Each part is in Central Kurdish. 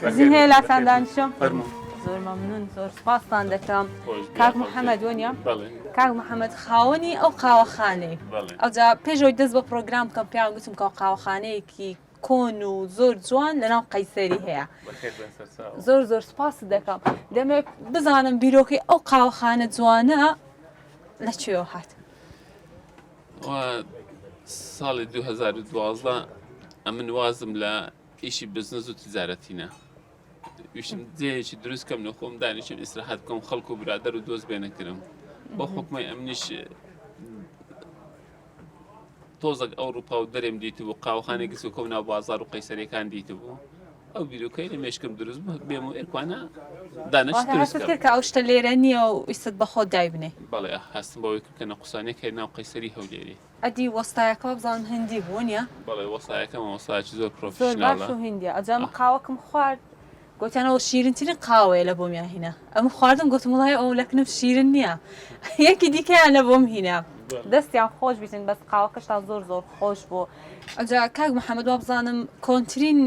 زين هي لا ساندانشم زور ممنون زور سپاستان دەکەم کاک محەممەد وەنیە کاک محەممەد خاوەنی ئەو قاوەخانەی ئەوجا پێشەوەی دەست بە پرۆگرام بکەم پیان گوتم کە قاوەخانەیەکی کۆن و زۆر جوان لەناو قەیسەری هەیە زۆر زۆر سپاس دەکەم دەمێت بزانم بیرۆکەی ئەو قاوەخانە جوانە لەکوێوە هات ساڵی 2012 ئەمن وازم لە ئیشی بزنس و تجارەتینە ویشتم جێیەکی دروست کەم لە خۆم دانیشم ئیسراحەت بکەم خەڵک و برادەر و دۆست بێنەکردم بۆ حکومەی ئەمنیش تۆزێک ئەوروپا و دەرێم دیتبوو قاوەخانەی گسو کەم ناو بازار و قەیسەریەکان دیتبوو ئەو بیرۆکەی لە مێشکم دروست بوو بێم و ئێرکوانە دانش دروست کرد کە ئەو شتە لێرە نییە و ئیست بە خۆت دای بنێ بەڵێ هەستم بەوەی کە نەقوسانێک هەیە ناو قەیسەری هەولێری ئەدی وەستایەکە بزان هەندی بوو نیە بەڵێ وەستایەکەم وەستایەکی زۆر زۆر پرۆفیشناڵە باش و هندیە ئەجا من قاوەکەم خوارد گوتیانەوە شیرینترین قاوەیە لە بۆم هینە ئەم خواردم گوتم وڵای ئەو لەکنم شیرین نییە یەکی دیکەیان لە بۆم هینە دەستیان خۆش بیتن بەس قاوەکەشتا زۆر زۆر خۆش بوو ئەجا کاک محەممەد وا بزانم کۆنترین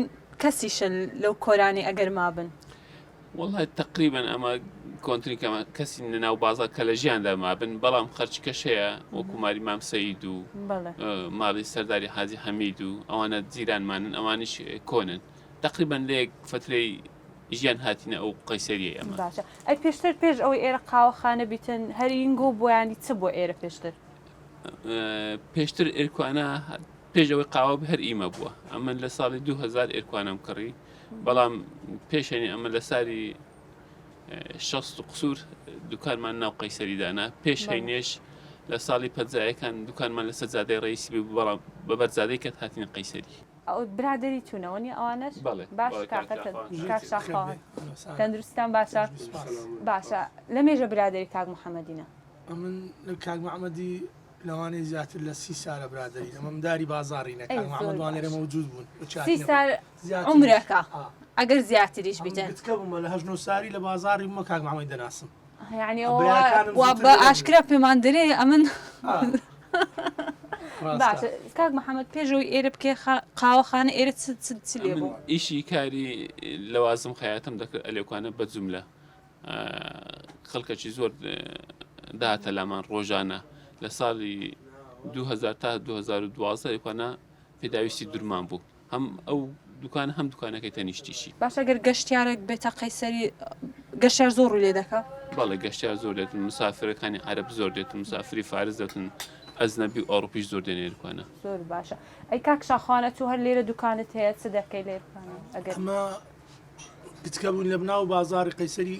کەسیشن لەو کۆرانی ئەگەر مابن والله تقریبا ئەمە کۆنتری کەسی ناو بازار کە لە ژیاندا مابن بەڵام خەرچکەش هەیە وەکو ماری مام سەید و ماڵی سەرداری حاجی حەمید و ئەوانە جیرانمانن ئەوانیش کۆنن تقریبا لە یەک فترەی ژیان هاتینە ئەو قەیسەریە ئەمە باشە ئەی پێشتر پێش ئەوەی ئێرە قاوەخانە بیتن هەرینگۆ بۆیانی چ بۆ ئێرە پێشتر پێشتر ئێرکوانە پێشەوەی قاوە هەر ئیمە بووە ئەمە لە ساڵی 2000 ئێرکوانم کڕی بەڵام پێشێنی ئەمە لە ساری 60 قسوور دوکانمان ناو قەیسەریدانا پێش هەینێش لە ساڵی پەنجایەکان دوکانمان لە سەجادەی ڕئیسی بوو بەڵام بە بەرزادەی کە هاتینە قەیسەری برادری چوونەوەنی ئەوانش باش کاک شاخەوە تەندروستان باشە باشە لە مێژە برادری کاک محەممەدینە من کاک محەممەدی لەوانەیە زیاتر لە 30 ساڵە برادری ئەمەم داری بازاڕینە کاک محەممەدوان لێرە مەوجود بوون 30 ساڵ عمرەکە ئەگەر زیاتریش بیتن بتکە بوومە لە 8 ساری لە بازاری بوومە کاک محەممەد دەناسم یعنی وا بە ئاشکرا پێمان دەرێ ئەمن باشە کاک محەممەد پێشەوەی ئێرە بکێ قاوەخانە ئێرە چ لێ بوو ئیشی کاری لەوازم خەیاتم دەکرد ئەلێکوانە بە جوملە خەڵکەکی زۆر داهاتە لامان ڕۆژانە لە ساڵی 2000 تا 2012 ئێکوانە پێداویستی درمان بوو هەم ئەو دوکانە هەم دوکانەکەی تەنیشتیشی باشە گەر گەشتیارێک بێتە قەیسەری گەشتیار زۆر ڕوو لێ دەکات بەڵێ گەشتیار زۆر دێتن مسافرەکانی عەرەب زۆر دێتن مسافری فارس دەتن ئەزنەبی و ئەوروپیش زۆر دێنێرکوانە زۆر باشە ئەی کاک شاخوانە تو هەر لێرە دوکانت هەیە چ دەکەی لێرکانە ئەگەر ئەمە بتکە بوون لە بناو بازاری قەیسەری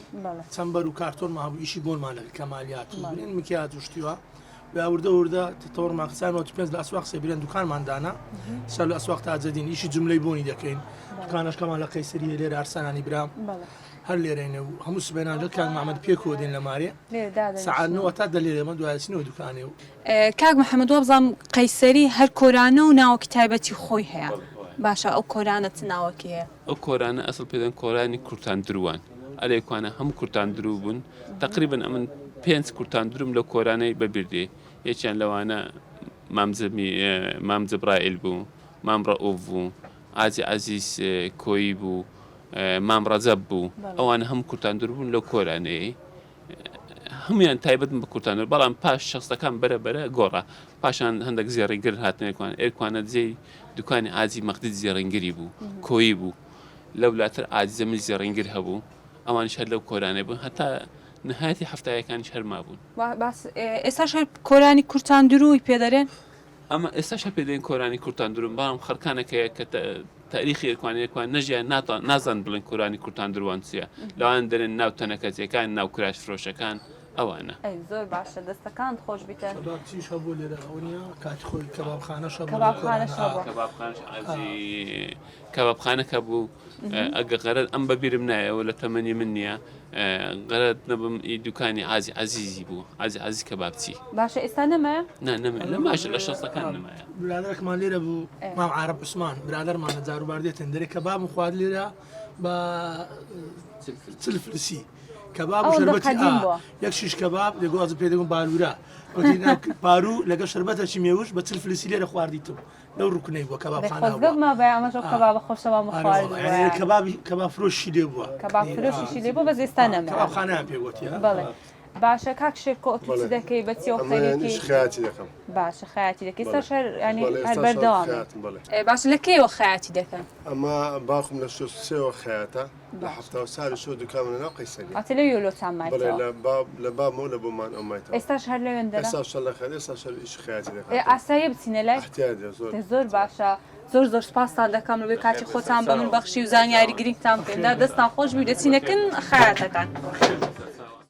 چەمبەر و کارتۆن مابوو ئیشی بۆنمانە کەمالیات بنین مکیات وشتیوە وردە وردە تۆڕمان قسانەوە پێنج لە ئەسواق سێبرێن دوکانماندانا سەر لە ئەسواق تاجەدین ئیشی جملەی بۆنی دەکەین دوکانەشکەمان لە قەیسەریە لێرە ئارسانانی برام هەر لێرەینە و هەموو سبێنان لە کاک محەممەد پێکەوە دێن لە مارێ سەعاتنەوە تا دەلێرەمە دوایچینەوە دوکانێ و کاک محەممەد وە بزانم قەیسەری هەر کۆرانە و ناوەکی تایبەتی خۆی هەیە باشە ئەو کۆرانە چ ناوەکی هەیە ئەو کۆرانە ئەسڵ پێدەن کۆرانی کورتان دروان ئەلێکوانە هەموو کورتان درو بوون تقریبا ئەمن 5 کورتان دروم لە کۆرانەی بەبیردێ یەکیان لەوانە مام جەبرائیل بوو مام ڕەئوف بوو ئاجی عەزیز کۆیی بوو مام ڕەجەب بوو ئەوانە هەموو کورتان درو بوون لەو کۆرانەیە هەمویان تایبەتن بە کورتان بەڵام پاش شخصەکان بەرە گۆڕا پاشان هەندێک زێڕینگر هاتنێکوان ئێرکوانە جێی دوکانی ئاجی مەخدید زێڕینگری بوو کۆیی بوو لەولاتر ئاجی زەمل زێڕینگر هەبوو ئەوانش هەر لەو کۆرانەی بوون هەتا نهایەتی هەفتایەکانی هەرما بوون ئێستاش هەر کۆرانی کورتان دروی پێدەرێن ئەمە ئێستاش پێدەین کۆرانی کورتان دروم بەڵام خەرکانەکەیە کە تاریخی ئێرکوانەکان نەژیان نازان بڵێن کۆرانی کورتان دروان چیە لەوان دەرێن ناو تەنەکەجیەکان ناو کراش فرۆشەکان ئەوانە زۆر باشە دەستەکان خۆش بیتەن چیش هەبوو لێرە ئەوە کاتی خۆی کەبابخانەکە بوو ئەگە غەرەت ئەم بەبیرم نایەوە لە تەمەنی من نییە غەرەت نەبم دوکانی ئازی عەزیزی بوو ئازی عەزیز کەبابچی باشە ئێستا نەمایە نەمە ماشە لە شەستەکان نەمایە برادەرێکمان لێرە بوو مام عارەب عوسمان برادەرمانە جاروبار دێتن دەرێ کەباب خوارد لێرە بە چل فرسی کەباب ئەوەندە شربەتی قەدیم بووە. یەک شیش کەباب لەگوڵ پێ دەگوم بارورە پارو لەگە شربەتەی مێوش بە چل فلسی لێرە خواردیتم لەو ڕوکنەی بووە کەبابخانە خۆزگەم ما بە ئەمەش کەباب خۆشەوە مخوارد کەباب فرۆشی لێ بووە کەباب فرۆشیشی لێ بۆ بەس ئێستا نەما کەبابخانەیان پێگوتیە بەڵێ باشە کاک شێرکۆ چ دەکەی بە چێوە خەریکی خیاتی دەکەم باشە خەیاتی دەکەی ئێستا شەر ینی هەر بەردەوام باش لە کێوە خەیاتی دەکەن ئەمە باخم لە سێوە خەیاتە لە هەفتاوە ساری شۆ دوکان منە ناو قەیسەری ئەتە لە یۆلۆتان مایتەوە لە بامەوە لە بۆمان ئەمایتەوە ئێستاش هەر لەوێندەرە ئێستا شەر لە خەر ئێستا شەر ئیش خەیاتی دەکەم ئاسایی بچینە لای احتیاجە زۆر باشە زۆر سپاسان دەکەم لەبێ کاتی خۆتان بە من بەخشی و زانیاری گرنگتان پێدا دەستان خۆش بی دەچینەکەن خەیاتەکان